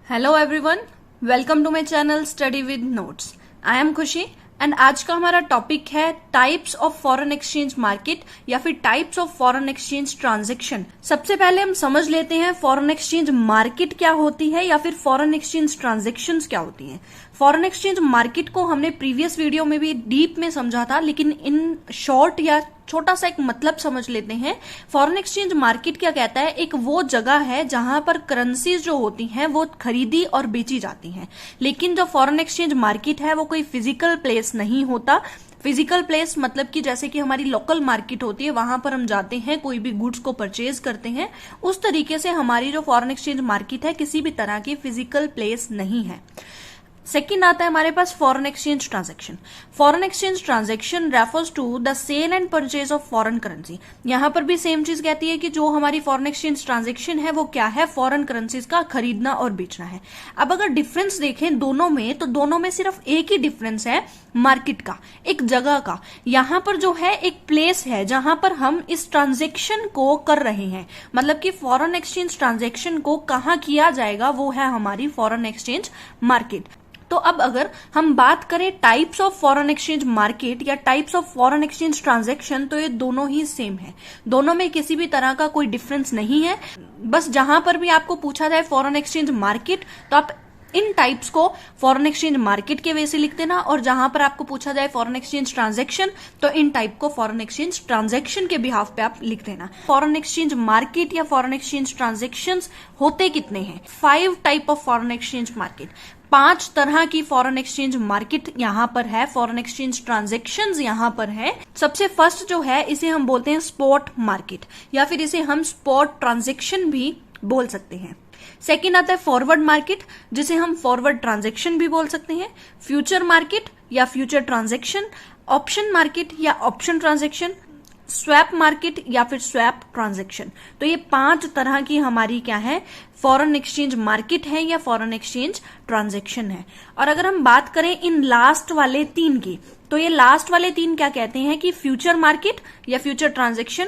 Hello everyone, welcome to my channel study with notes. I am Khushi and आज का हमारा topic है types of foreign exchange market या फिर types of foreign exchange transaction. सबसे पहले हम समझ लेते हैं फॉरेन एक्सचेंज मार्केट क्या होती है या फिर फॉरेन एक्सचेंज ट्रांजैक्शंस क्या होती हैं। फॉरेन एक्सचेंज मार्केट को हमने प्रीवियस वीडियो में भी डीप में समझा था, लेकिन इन शॉर्ट या छोटा सा एक मतलब समझ लेते हैं। फॉरेन एक्सचेंज मार्केट क्या कहता है? एक वो जगह है जहां पर करेंसीज जो होती हैं वो खरीदी और बेची जाती हैं। लेकिन जो फॉरेन एक्सचेंज मार्केट है वो कोई फिजिकल प्लेस नहीं होता। फिजिकल प्लेस मतलब कि जैसे कि हमारी लोकल मार्केट होती है, वहां पर हम जाते हैं, कोई भी गुड्स को परचेज करते हैं, उस तरीके से हमारी जो फॉरेन एक्सचेंज मार्केट है किसी भी तरह की फिजिकल प्लेस नहीं है। सेकेंड आता है हमारे पास foreign exchange transaction. Foreign exchange transaction refers to the sale and purchase of foreign currency. यहां पर भी सेम चीज कहती है कि जो हमारी फॉरेन एक्सचेंज ट्रांजैक्शन है वो क्या है? फॉरेन करेंसीज का खरीदना और बेचना है। अब अगर डिफरेंस देखें दोनों में, तो दोनों में सिर्फ एक ही डिफरेंस है, मार्केट का, एक जगह का। यहां पर जो है एक प्लेस है जहां पर हम इस ट्रांजैक्शन को कर रहे हैं, मतलब कि फॉरेन एक्सचेंज ट्रांजैक्शन को कहां किया जाएगा वो है हमारी फॉरेन एक्सचेंज मार्केट। तो अब अगर हम बात करें types of foreign exchange market या types of foreign exchange transaction, तो ये दोनों ही सेम है। दोनों में किसी भी तरह का कोई डिफरेंस नहीं है। बस जहां पर भी आपको पूछा जाए फॉरेन एक्सचेंज मार्केट, तो आप इन टाइप्स को फॉरेन एक्सचेंज मार्केट के वे से लिख देना, और जहां पर आपको पूछा जाए फॉरेन एक्सचेंज ट्रांजैक्शन, तो इन टाइप को फॉरेन एक्सचेंज ट्रांजैक्शन के बिहाफ पे आप लिख देना। फॉरेन एक्सचेंज मार्केट या फॉरेन एक्सचेंज ट्रांजैक्शंस होते कितने हैं? 5 type of foreign exchange market. 5 तरह की फॉरेन एक्सचेंज मार्केट यहां पर है, फॉरेन एक्सचेंज ट्रांजैक्शंस यहां पर है। सबसे फर्स्ट जो है इसे हम बोलते हैं स्पॉट मार्केट, या फिर इसे हम स्पॉट ट्रांजैक्शन भी बोल सकते हैं। सेकेंड आता है फॉरवर्ड मार्केट, जिसे हम फॉरवर्ड ट्रांजैक्शन भी बोल सकते हैं। फ्यूचर मार्केट या फ्यूचर ट्रांजैक्शन, ऑप्शन मार्केट या ऑप्शन ट्रांजैक्शन, स्वैप मार्केट या फिर स्वैप ट्रांजैक्शन। तो ये 5 तरह की हमारी क्या है? फॉरेन एक्सचेंज मार्केट है या फॉरेन एक्सचेंज ट्रांजैक्शन है। और अगर हम बात करें इन लास्ट वाले 3 की, तो ये लास्ट वाले 3 क्या कहते हैं कि फ्यूचर मार्केट या फ्यूचर ट्रांजैक्शन,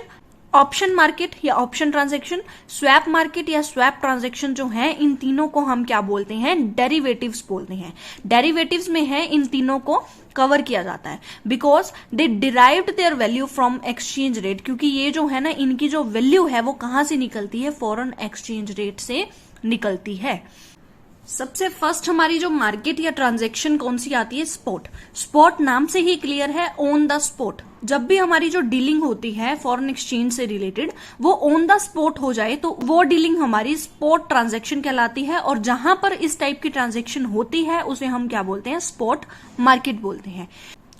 ऑप्शन मार्केट या ऑप्शन ट्रांजैक्शन, स्वैप मार्केट या स्वैप ट्रांजैक्शन जो है, इन तीनों को हम क्या बोलते हैं? डेरिवेटिव्स बोलते हैं। डेरिवेटिव्स में है इन तीनों को कवर किया जाता है, because they derived their value from exchange rate, क्योंकि ये जो है ना, इनकी जो वैल्यू है वो कहां से निकलती है? फॉरेन एक्सचेंज रेट से निकलती है। सबसे फर्स्ट हमारी जो मार्केट या ट्रांजैक्शन कौन सी आती है? स्पॉट। स्पॉट नाम से ही क्लियर है, ऑन द स्पॉट। जब भी हमारी जो डीलिंग होती है फॉरेन एक्सचेंज से रिलेटेड, वो ऑन द स्पॉट हो जाए तो वो डीलिंग हमारी स्पॉट ट्रांजैक्शन कहलाती है। और जहां पर इस टाइप की ट्रांजैक्शन होती है उसे हम क्या बोलते हैं? स्पॉट मार्केट बोलते हैं।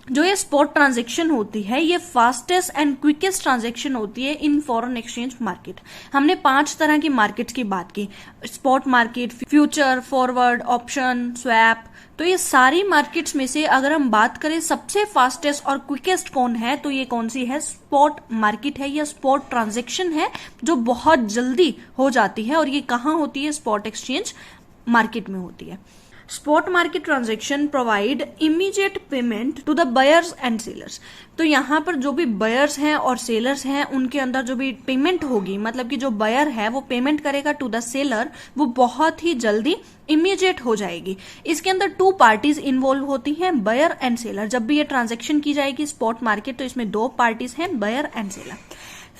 जो ये स्पॉट ट्रांजैक्शन होती है ये फास्टेस्ट एंड क्विकेस्ट ट्रांजैक्शन होती है इन फॉरेन एक्सचेंज मार्केट। हमने 5 तरह की मार्केट की बात की, spot market, future, forward, option, swap. तो ये सारी मार्केट्स में से अगर हम बात करें सबसे फास्टेस्ट और क्विकेस्ट कौन है, तो ये कौन सी है? स्पॉट मार्केट है या स्पॉट ट्रांजैक्शन है, जो बहुत जल्दी हो जाती है। और ये कहाँ होती है? स्पॉट एक्सचेंज मार्केट में होती है। Spot market transaction provide immediate payment to the buyers and sellers. तो यहाँ पर जो भी बायर्स हैं और सेलर्स हैं उनके अंदर जो भी पेमेंट होगी, मतलब कि जो बायर है वो पेमेंट करेगा टू द सेलर, वो बहुत ही जल्दी इमीडिएट हो जाएगी। इसके अंदर 2 पार्टीज इन्वॉल्व होती हैं, बायर एंड सेलर। जब भी ये ट्रांजैक्शन की जाएगी स्पॉट मार्केट, तो इसमें 2 पार्टीज हैं, बायर एंड सेलर।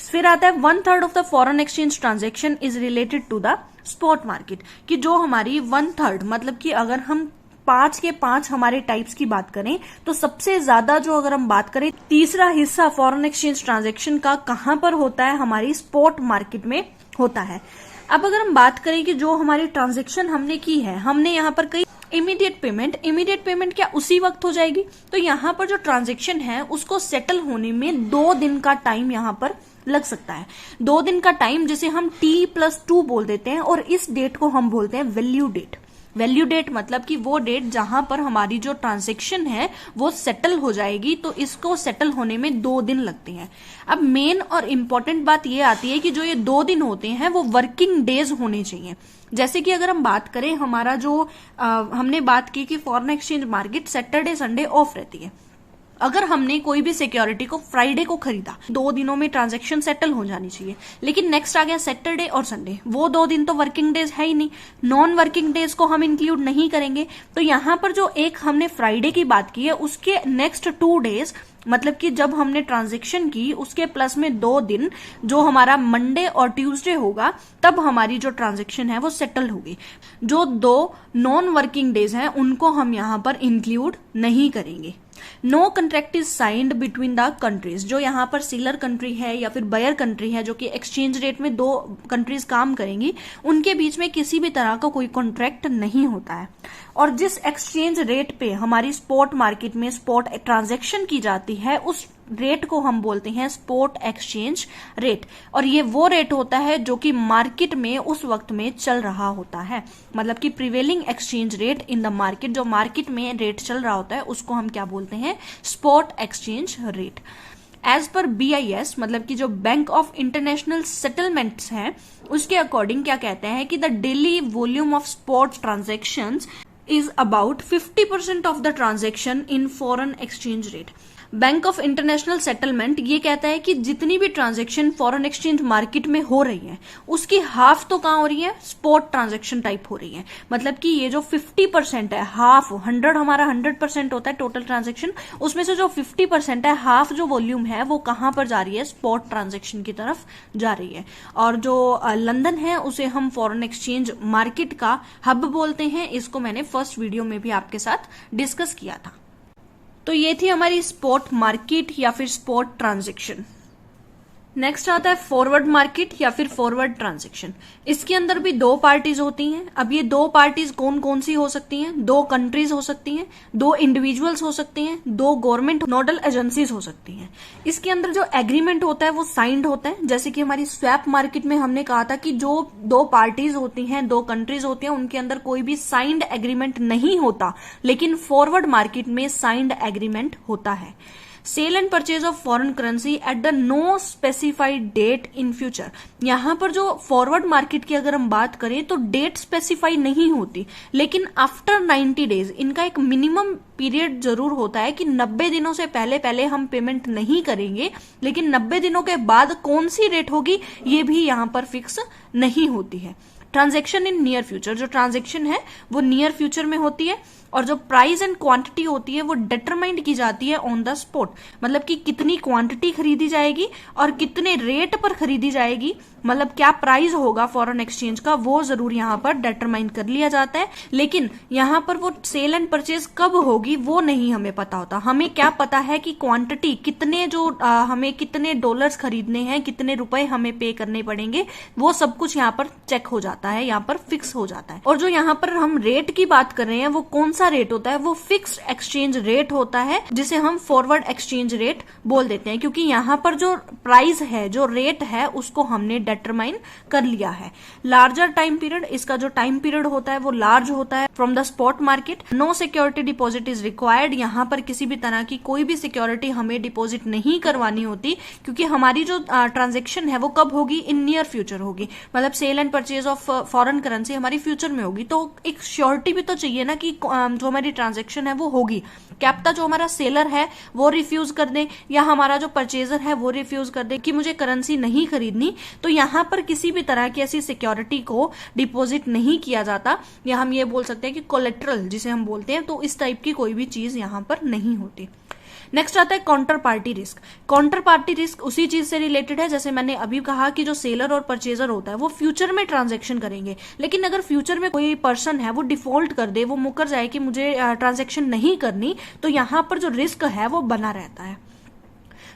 फिर आता है 1/3 of the foreign exchange transaction is related to the spot market, कि जो हमारी 1/3, मतलब कि अगर हम 5 के 5 हमारे टाइप्स की बात करें, तो सबसे ज्यादा जो अगर हम बात करें, तीसरा हिस्सा फॉरेन एक्सचेंज ट्रांजैक्शन का कहां पर होता है? हमारी स्पॉट मार्केट में होता है। अब अगर हम बात करें कि जो हमारी ट्रांजैक्शन हमने की है, हमने यहाँ पर कई इमीडिएट पेमेंट क्या उसी वक्त हो जाएगी? तो यहाँ पर जो ट्रांजैक्शन है उसको सेटल होने में 2 दिन का टाइम यहाँ पर लग सकता है। 2 दिन का टाइम, जिसे हम T+2 बोल देते हैं, और इस डेट को हम बोलते हैं वैल्यू डेट। वैल्यू डेट मतलब कि वो डेट जहां पर हमारी जो ट्रांजैक्शन है वो सेटल हो जाएगी, तो इसको सेटल होने में 2 दिन लगते हैं। अब मेन और इम्पोर्टेंट बात ये आती है कि जो ये 2 दिन होते हैं वो वर्किंग डेज होने चाहिए। जैसे कि अगर हम बात करें, हमारा जो हमने बात की कि foreign exchange market Saturday Sunday off रहती है, अगर हमने कोई भी सिक्योरिटी को फ्राइडे को खरीदा, 2 दिनों में ट्रांजैक्शन सेटल हो जानी चाहिए, लेकिन नेक्स्ट आ गया सैटरडे और संडे, वो 2 दिन तो वर्किंग डेज है ही नहीं, नॉन वर्किंग डेज को हम इंक्लूड नहीं करेंगे। तो यहां पर जो एक हमने फ्राइडे की बात की है, उसके नेक्स्ट 2 डेज, मतलब कि जब हमने ट्रांजेक्शन की उसके प्लस में 2 दिन जो हमारा मंडे और ट्यूसडे होगा, तब हमारी जो ट्रांजेक्शन है वो सेटल होगी। जो 2 नॉन वर्किंग डेज हैं उनको हम यहां पर इंक्लूड नहीं करेंगे। No contract is signed between the countries, जो यहाँ पर सेलर कंट्री है या फिर बायर कंट्री है, जो कि एक्सचेंज रेट में 2 कंट्रीज काम करेंगी, उनके बीच में किसी भी तरह का कोई कॉन्ट्रैक्ट नहीं होता है। और जिस एक्सचेंज रेट पे हमारी स्पॉट मार्केट में स्पॉट ट्रांजैक्शन की जाती है, उस रेट को हम बोलते हैं स्पॉट एक्सचेंज रेट। और ये वो रेट होता है जो कि मार्केट में उस वक्त में चल रहा होता है, मतलब कि prevailing exchange rate in the market, जो मार्केट में रेट चल रहा होता है उसको हम क्या बोलते हैं, spot exchange rate. As per BIS, मतलब कि जो बैंक ऑफ इंटरनेशनल सेटलमेंट्स है, उसके अकॉर्डिंग क्या कहते हैं कि the daily volume of spot transactions is about 50% of the transaction in foreign exchange rate। Bank of international settlement ये कहता है कि जितनी भी ट्रांजेक्शन फॉरेन एक्सचेंज मार्केट में हो रही है, उसकी हाफ तो कहां हो रही है, स्पॉट ट्रांजेक्शन टाइप हो रही है। मतलब कि ये जो 50% है, हाफ, 100 हमारा 100% होता है टोटल ट्रांजेक्शन, उसमें से जो 50% है, हाफ जो वॉल्यूम है वो कहां पर जा रही है, स्पॉट ट्रांजेक्शन की तरफ जा रही है। और जो लंदन है उसे हम फॉरेन एक्सचेंज मार्केट का हब बोलते हैं। इसको मैंने फर्स्ट वीडियो में भी आपके साथ डिस्कस किया था। तो ये थी हमारी स्पॉट मार्केट या फिर स्पॉट ट्रांजैक्शन। नेक्स्ट आता है फॉरवर्ड मार्केट या फिर फॉरवर्ड ट्रांजैक्शन। इसके अंदर भी 2 पार्टीज होती हैं। अब ये 2 पार्टीज कौन कौन सी हो सकती हैं, 2 कंट्रीज हो सकती हैं, 2 इंडिविजुअल्स हो सकती हैं, 2 गवर्नमेंट नोडल एजेंसीज हो सकती हैं। इसके अंदर जो एग्रीमेंट होता है वो साइंड होता है। जैसे कि हमारी स्वैप मार्केट में हमने कहा था कि जो 2 पार्टीज होती हैं, 2 कंट्रीज होती हैं, उनके अंदर कोई भी साइंड एग्रीमेंट नहीं होता, लेकिन फॉरवर्ड मार्केट में साइंड एग्रीमेंट होता है। Sale and purchase of foreign currency at the no specified date in future. यहां पर जो फॉरवर्ड मार्केट की अगर हम बात करें तो डेट स्पेसिफाई नहीं होती, लेकिन आफ्टर 90 डेज इनका एक मिनिमम पीरियड जरूर होता है कि 90 दिनों से पहले पहले हम पेमेंट नहीं करेंगे, लेकिन 90 दिनों के बाद कौन सी रेट होगी ये भी यहां पर फिक्स नहीं होती है। ट्रांजेक्शन इन नियर फ्यूचर, जो ट्रांजेक्शन है वो नियर फ्यूचर में होती है। और जो प्राइस एंड क्वांटिटी होती है वो डिटरमाइंड की जाती है ऑन द स्पॉट, मतलब कि कितनी क्वांटिटी खरीदी जाएगी और कितने रेट पर खरीदी जाएगी, मतलब क्या प्राइस होगा फॉरेन एक्सचेंज का, वो जरूर यहाँ पर डिटरमाइन कर लिया जाता है। लेकिन यहाँ पर वो सेल एंड परचेज कब होगी वो नहीं हमें पता होता। हमें क्या पता है कि क्वांटिटी कितने, जो हमें कितने डॉलर्स खरीदने हैं, कितने रुपए हमें पे करने पड़ेंगे, वो सब कुछ यहाँ पर चेक हो जाता है, यहाँ पर फिक्स हो जाता है। और जो यहाँ पर हम रेट की बात कर रहे हैं वो कौन सा रेट होता है, वो फिक्स्ड एक्सचेंज रेट होता है, जिसे हम फॉरवर्ड एक्सचेंज रेट बोल देते हैं, क्योंकि यहाँ पर जो प्राइस है, जो रेट है, उसको हमने डिटरमाइन कर लिया है। लार्जर टाइम पीरियड, इसका जो टाइम पीरियड होता है वो लार्ज होता है from the spot market. No security deposit is required, यहाँ पर किसी भी तरह की कोई भी सिक्योरिटी हमें डिपॉजिट नहीं करवानी होती, क्योंकि हमारी जो ट्रांजेक्शन है वो कब होगी, इन नियर फ्यूचर होगी, मतलब sale and purchase of foreign currency हमारी फ्यूचर में होगी। तो एक श्योरिटी भी तो चाहिए ना कि जो हमारी ट्रांजेक्शन है वो होगी। क्या पता जो हमारा सेलर है वो रिफ्यूज कर दे, या हमारा जो परचेजर है वो रिफ्यूज कर दे कि मुझे करेंसी नहीं खरीदनी, तो यहाँ पर किसी भी तरह की ऐसी सिक्योरिटी को डिपॉजिट नहीं किया जाता, या हम ये बोल सकते हैं कि कोलेट्रल जिसे हम बोलते हैं, तो इस टाइप की कोई भी चीज यहाँ पर नहीं होती। नेक्स्ट आता है counter party risk. Counter party risk उसी चीज से रिलेटेड है, जैसे मैंने अभी कहा कि जो सेलर और परचेजर होता है वो फ्यूचर में ट्रांजैक्शन करेंगे, लेकिन अगर फ्यूचर में कोई पर्सन है वो डिफॉल्ट कर दे, वो मुकर जाए कि मुझे ट्रांजैक्शन नहीं करनी, तो यहां पर जो रिस्क है वो बना रहता है।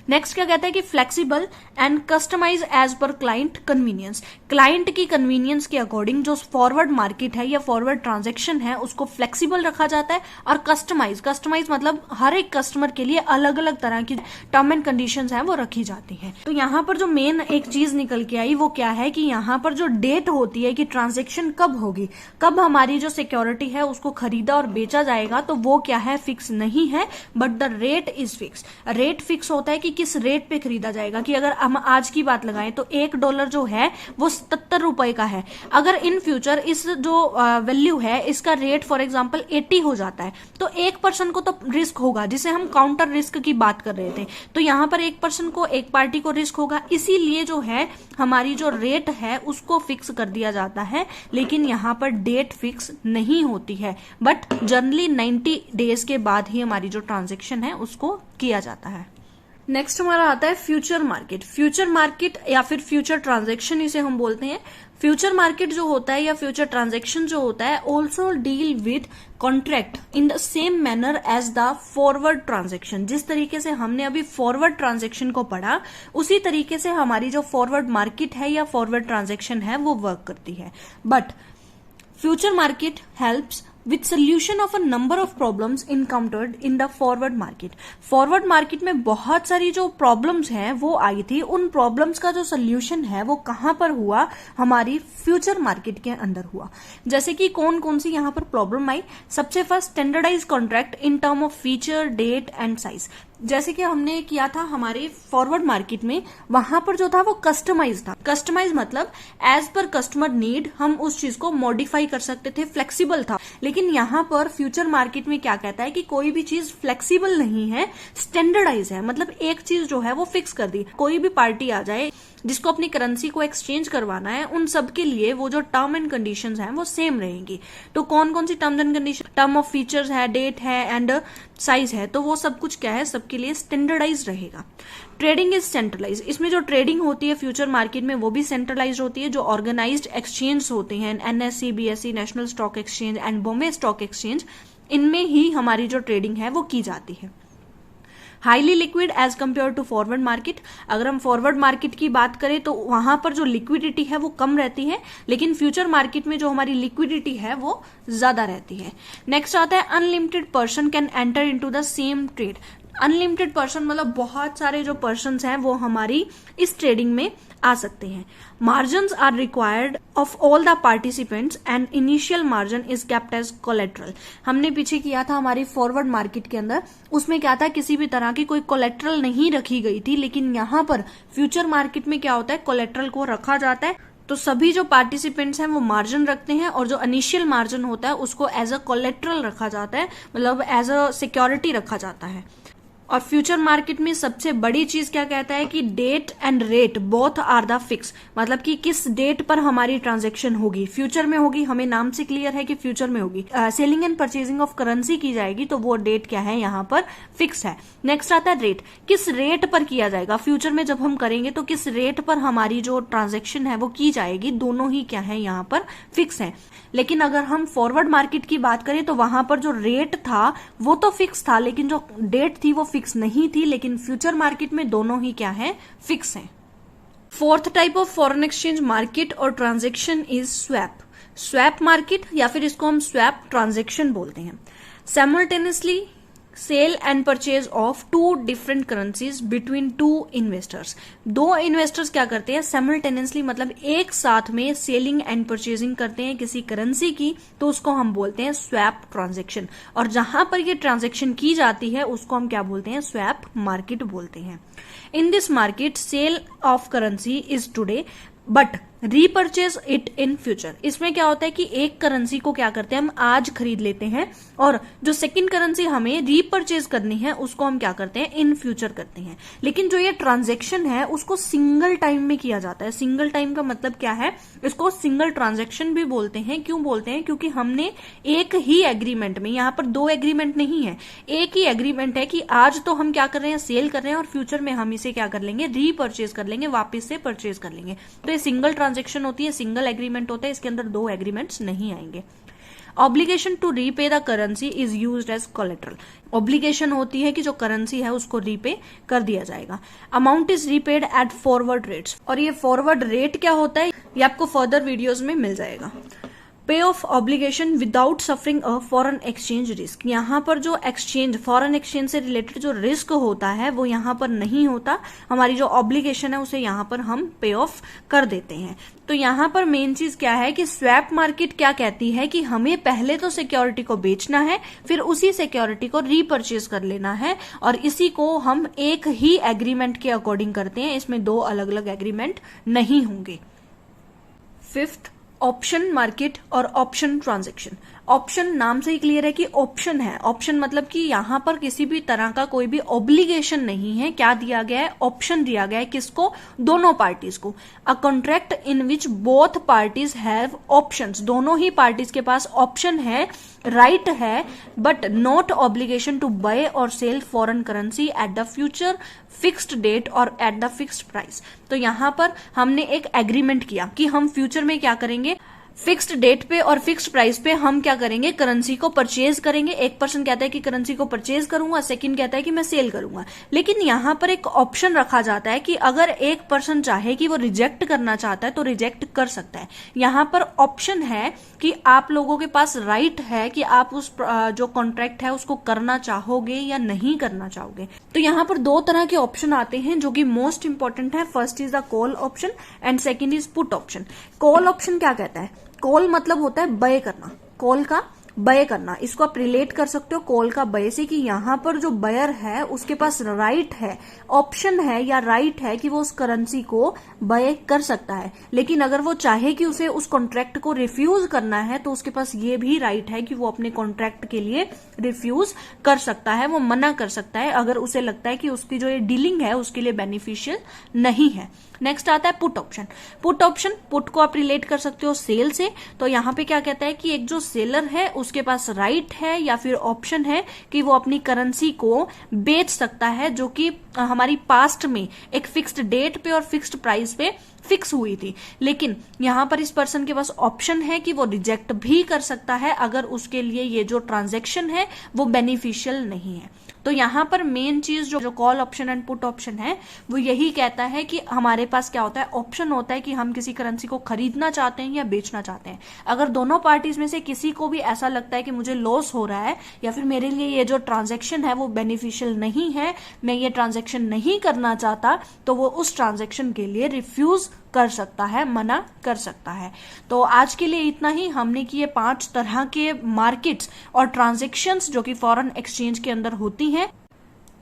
नेक्स्ट क्या कहता है कि flexible and customise as per client convenience. Client की कन्वीनियंस के अकॉर्डिंग जो फॉरवर्ड मार्केट है या फॉरवर्ड ट्रांजैक्शन है उसको फ्लेक्सिबल रखा जाता है, और कस्टमाइज मतलब हर एक कस्टमर के लिए अलग अलग तरह की टर्म एंड कंडीशंस हैं वो रखी जाती हैं। तो यहाँ पर जो मेन एक चीज निकल के आई वो क्या है कि यहाँ पर जो डेट होती है कि ट्रांजेक्शन कब होगी, कब हमारी जो सिक्योरिटी है उसको खरीदा और बेचा जाएगा, तो वो क्या है, फिक्स नहीं है, but the rate is fix. Rate fix होता है कि किस रेट पे खरीदा जाएगा, कि अगर हम आज की बात लगाएं तो $1 जो है वो 77 रुपए का है। अगर इन फ्यूचर इस जो वैल्यू है इसका रेट फॉर एग्जांपल 80 हो जाता है तो 1% को तो रिस्क होगा, जिसे हम काउंटर रिस्क की बात कर रहे थे। तो यहाँ पर 1% को, एक पार्टी को रिस्क होगा, इसीलिए जो है हमारी जो रेट है उसको फिक्स कर दिया जाता है, लेकिन यहाँ पर डेट फिक्स नहीं होती है। बट जनरली 90 डेज के बाद ही हमारी जो ट्रांजेक्शन है उसको किया जाता है। नेक्स्ट हमारा आता है फ्यूचर मार्केट। फ्यूचर मार्केट या फिर फ्यूचर ट्रांजैक्शन इसे हम बोलते हैं। फ्यूचर मार्केट जो होता है या फ्यूचर ट्रांजैक्शन जो होता है also deal with contract in the same manner as the forward transaction. जिस तरीके से हमने अभी फॉरवर्ड ट्रांजैक्शन को पढ़ा उसी तरीके से हमारी जो फॉरवर्ड मार्केट है या फॉरवर्ड ट्रांजैक्शन है वो वर्क करती है। But future market helps with solution of a number of problems encountered in the forward market। Forward market में बहुत सारी जो प्रॉब्लम्स हैं वो आई थी, उन प्रॉब्लम्स का जो सोल्यूशन है वो कहां पर हुआ, हमारी फ्यूचर मार्केट के अंदर हुआ। जैसे कि कौन कौन सी यहां पर प्रॉब्लम आई। सबसे first standardise contract in term of feature, date and size. जैसे कि हमने किया था हमारे फॉरवर्ड मार्केट में, वहां पर जो था वो कस्टमाइज था। कस्टमाइज मतलब एज पर कस्टमर नीड हम उस चीज को मॉडिफाई कर सकते थे, फ्लेक्सिबल था। लेकिन यहाँ पर फ्यूचर मार्केट में क्या कहता है कि कोई भी चीज फ्लेक्सिबल नहीं है, स्टैंडर्डाइज है। मतलब एक चीज जो है वो फिक्स कर दी। कोई भी पार्टी आ जाए जिसको अपनी करेंसी को एक्सचेंज करवाना है, उन सब के लिए वो जो टर्म एंड कंडीशंस हैं वो सेम रहेंगी। तो कौन कौन सी term and condition, term of features है, डेट है एंड साइज है, तो वो सब कुछ क्या है, सबके लिए स्टैंडर्डाइज रहेगा। Trading is centralise. इसमें जो ट्रेडिंग होती है फ्यूचर मार्केट में वो भी सेंट्रलाइज होती है। जो ऑर्गेनाइज्ड एक्सचेंज होते हैं, NSC, BSE, national stock exchange and Bombay stock exchange, इनमें ही हमारी जो ट्रेडिंग है वो की जाती है। Highly liquid as compare to forward market. अगर हम फॉरवर्ड मार्केट की बात करें तो वहां पर जो लिक्विडिटी है वो कम रहती है, लेकिन फ्यूचर मार्केट में जो हमारी लिक्विडिटी है वो ज्यादा रहती है। नेक्स्ट आता है unlimited person can enter into the same trade. Unlimited person मतलब बहुत सारे जो पर्सन हैं वो हमारी इस ट्रेडिंग में आ सकते हैं। Margins are required of all the participants and initial margin is kept as collateral. हमने पीछे किया था हमारी फॉरवर्ड मार्केट के अंदर, उसमें क्या था, किसी भी तरह की कोई कोलेट्रल नहीं रखी गई थी। लेकिन यहाँ पर फ्यूचर मार्केट में क्या होता है, कोलेट्रल को रखा जाता है। तो सभी जो पार्टिसिपेंट्स हैं वो मार्जिन रखते हैं और जो इनिशियल मार्जिन होता है उसको एज अ कोलेट्रल रखा जाता है, मतलब एज अ सिक्योरिटी रखा जाता है। और फ्यूचर मार्केट में सबसे बड़ी चीज क्या कहता है कि date and rate both are the fix. मतलब कि किस डेट पर हमारी ट्रांजैक्शन होगी, फ्यूचर में होगी, हमें नाम से क्लियर है कि फ्यूचर में होगी। Selling and purchasing of currency की जाएगी तो वो डेट क्या है, यहाँ पर फिक्स है। नेक्स्ट आता है रेट, किस रेट पर किया जाएगा। फ्यूचर में जब हम करेंगे तो किस रेट पर हमारी जो ट्रांजैक्शन है वो की जाएगी, दोनों ही क्या है यहाँ पर फिक्स है। लेकिन अगर हम फॉरवर्ड मार्केट की बात करें तो वहां पर जो रेट था वो तो फिक्स था, लेकिन जो डेट थी वो फिक्स नहीं थी। लेकिन फ्यूचर मार्केट में दोनों ही क्या है, फिक्स है। Fourth type of foreign exchange market और transaction is swap. Swap market या फिर इसको हम स्वैप ट्रांजैक्शन बोलते हैं। Simultaneously sale and purchase of two different currencies between two investors. दो इन्वेस्टर्स क्या करते हैं, साइमल्टेनियसली मतलब एक साथ में सेलिंग एंड परचेजिंग करते हैं किसी करेंसी की, तो उसको हम बोलते हैं स्वैप ट्रांजैक्शन। और जहां पर ये ट्रांजैक्शन की जाती है उसको हम क्या बोलते हैं, स्वैप मार्केट बोलते हैं। In this market sale of currency is today but repurchase it in future. इसमें क्या होता है कि एक करेंसी को क्या करते हैं, हम आज खरीद लेते हैं और जो सेकंड करेंसी हमें रीपर्चेज करनी है उसको हम क्या करते हैं, इन फ्यूचर करते हैं। लेकिन जो ये ट्रांजैक्शन है उसको सिंगल टाइम में किया जाता है। सिंगल टाइम का मतलब क्या है, इसको सिंगल ट्रांजैक्शन भी बोलते हैं। क्यों बोलते हैं, क्योंकि हमने एक ही एग्रीमेंट में, यहाँ पर दो एग्रीमेंट नहीं है, एक ही एग्रीमेंट है कि आज तो हम क्या कर रहे हैं, सेल कर रहे हैं और फ्यूचर में हम इसे क्या कर लेंगे, रीपर्चेज कर लेंगे, वापस से परचेज कर लेंगे। तो ये सिंगल ट्रांजैक्शन होती है, सिंगल एग्रीमेंट होता है, इसके अंदर दो एग्रीमेंट्स नहीं आएंगे। Obligation to repay the currency is used as collateral. Obligation होती है कि जो करेंसी है उसको रीपे कर दिया जाएगा। Amount is repaid at forward rates. और ये फॉरवर्ड रेट क्या होता है ये आपको फर्दर वीडियोस में मिल जाएगा। पे of obligation without suffering a foreign exchange risk. यहाँ पर जो एक्सचेंज, फॉरेन एक्सचेंज से रिलेटेड जो रिस्क होता है वो यहाँ पर नहीं होता। हमारी जो ऑब्लिगेशन है उसे यहाँ पर हम पे ऑफ कर देते हैं। तो यहाँ पर मेन चीज क्या है कि स्वैप मार्केट क्या कहती है कि हमें पहले तो सिक्योरिटी को बेचना है, फिर उसी सिक्योरिटी को रीपर्चेज कर लेना है, और इसी को हम एक ही एग्रीमेंट के अकॉर्डिंग करते हैं। इसमें दो अलग अलग एग्रीमेंट नहीं होंगे। फिफ्थ, ऑप्शन मार्केट और ऑप्शन ट्रांजैक्शन। ऑप्शन नाम से ही क्लियर है कि ऑप्शन है। ऑप्शन मतलब कि यहां पर किसी भी तरह का कोई भी ऑब्लिगेशन नहीं है। क्या दिया गया है? ऑप्शन दिया गया है। किसको? दोनों पार्टीज को। A contract in which both parties have options. दोनों ही पार्टीज के पास ऑप्शन है, राइट है, but not obligation to buy और sell foreign currency at the future fixed date और एट द फिक्स्ड प्राइस। तो यहां पर हमने एक एग्रीमेंट किया कि हम फ्यूचर में क्या करेंगे, फिक्स्ड डेट पे और फिक्स्ड प्राइस पे हम क्या करेंगे, करेंसी को परचेज करेंगे। एक पर्सन कहता है कि करेंसी को परचेज करूंगा, सेकंड कहता है कि मैं सेल करूंगा। लेकिन यहां पर एक ऑप्शन रखा जाता है कि अगर एक पर्सन चाहे कि वो रिजेक्ट करना चाहता है तो रिजेक्ट कर सकता है। यहां पर ऑप्शन है कि आप लोगों के पास राइट है कि आप उस जो कॉन्ट्रैक्ट है उसको करना चाहोगे या नहीं करना चाहोगे। तो यहां पर दो तरह के ऑप्शन आते हैं जो कि मोस्ट इंपॉर्टेंट है। First is the call option and second is put option. Call option क्या कहता है? कॉल मतलब होता है बाय करना, कॉल का बाय करना। इसको आप रिलेट कर सकते हो कॉल का बाय से कि यहां पर जो बायर है उसके पास राइट है, ऑप्शन है या राइट है कि वो उस करेंसी को बाय कर सकता है। लेकिन अगर वो चाहे कि उसे उस कॉन्ट्रैक्ट को रिफ्यूज करना है तो उसके पास ये भी राइट है कि वो अपने कॉन्ट्रैक्ट के लिए रिफ्यूज कर सकता है, वो मना कर सकता है अगर उसे लगता है कि उसकी जो ये डीलिंग है उसके लिए बेनिफिशियल नहीं है। नेक्स्ट आता है put option. Put option, put को आप रिलेट कर सकते हो सेल से। तो यहां पे क्या कहता है कि एक जो सेलर है उसके पास राइट है या फिर ऑप्शन है कि वो अपनी करेंसी को बेच सकता है, जो कि हमारी पास्ट में एक फिक्स्ड डेट पे और फिक्स्ड प्राइस पे फिक्स हुई थी। लेकिन यहां पर इस पर्सन के पास ऑप्शन है कि वो रिजेक्ट भी कर सकता है अगर उसके लिए ये जो ट्रांजैक्शन है वो बेनिफिशियल नहीं है। तो यहां पर मेन चीज जो call option and put option है वो यही कहता है कि हमारे पास क्या होता है, ऑप्शन होता है कि हम किसी करेंसी को खरीदना चाहते हैं या बेचना चाहते हैं। अगर दोनों पार्टीज में से किसी को भी ऐसा लगता है कि मुझे लॉस हो रहा है या फिर मेरे लिए ये जो ट्रांजैक्शन है वो बेनिफिशियल नहीं है, मैं ये ट्रांजैक्शन नहीं करना चाहता, तो वो उस ट्रांजैक्शन के लिए रिफ्यूज कर सकता है, मना कर सकता है। तो आज के लिए इतना ही। हमने किए 5 तरह के मार्केट्स और ट्रांजैक्शंस जो कि फॉरेन एक्सचेंज के अंदर होती हैं: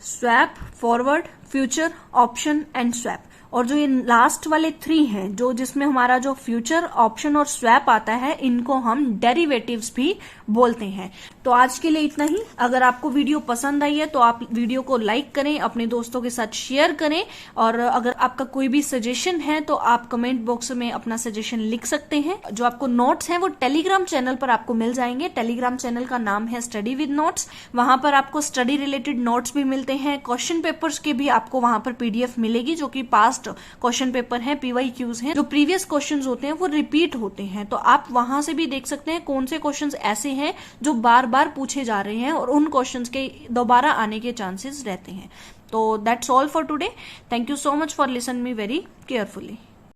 swap, forward, future, option and swap. और जो ये लास्ट वाले 3 हैं, जो जिसमें हमारा जो फ्यूचर, ऑप्शन और स्वैप आता है, इनको हम डेरिवेटिव्स भी बोलते हैं। तो आज के लिए इतना ही। अगर आपको वीडियो पसंद आई है तो आप वीडियो को लाइक करें, अपने दोस्तों के साथ शेयर करें, और अगर आपका कोई भी सजेशन है तो आप कमेंट बॉक्स में अपना सजेशन लिख सकते हैं। जो आपको नोट्स हैं वो टेलीग्राम चैनल पर आपको मिल जाएंगे। टेलीग्राम चैनल का नाम है स्टडी विद नोट्स। वहां पर आपको स्टडी रिलेटेड नोट्स भी मिलते हैं, क्वेश्चन पेपर्स के भी आपको वहां पर पीडीएफ मिलेगी, जो कि पास्ट क्वेश्चन पेपर है, पीवाईक्यूज हैं, जो प्रीवियस क्वेश्चंस होते हैं वो रिपीट होते हैं। तो आप वहां से भी देख सकते हैं कौन से क्वेश्चंस ऐसे हैं जो बार बार पूछे जा रहे हैं और उन क्वेश्चंस के दोबारा आने के चांसेस रहते हैं। तो that's all for today. Thank you so much for listen me very carefully.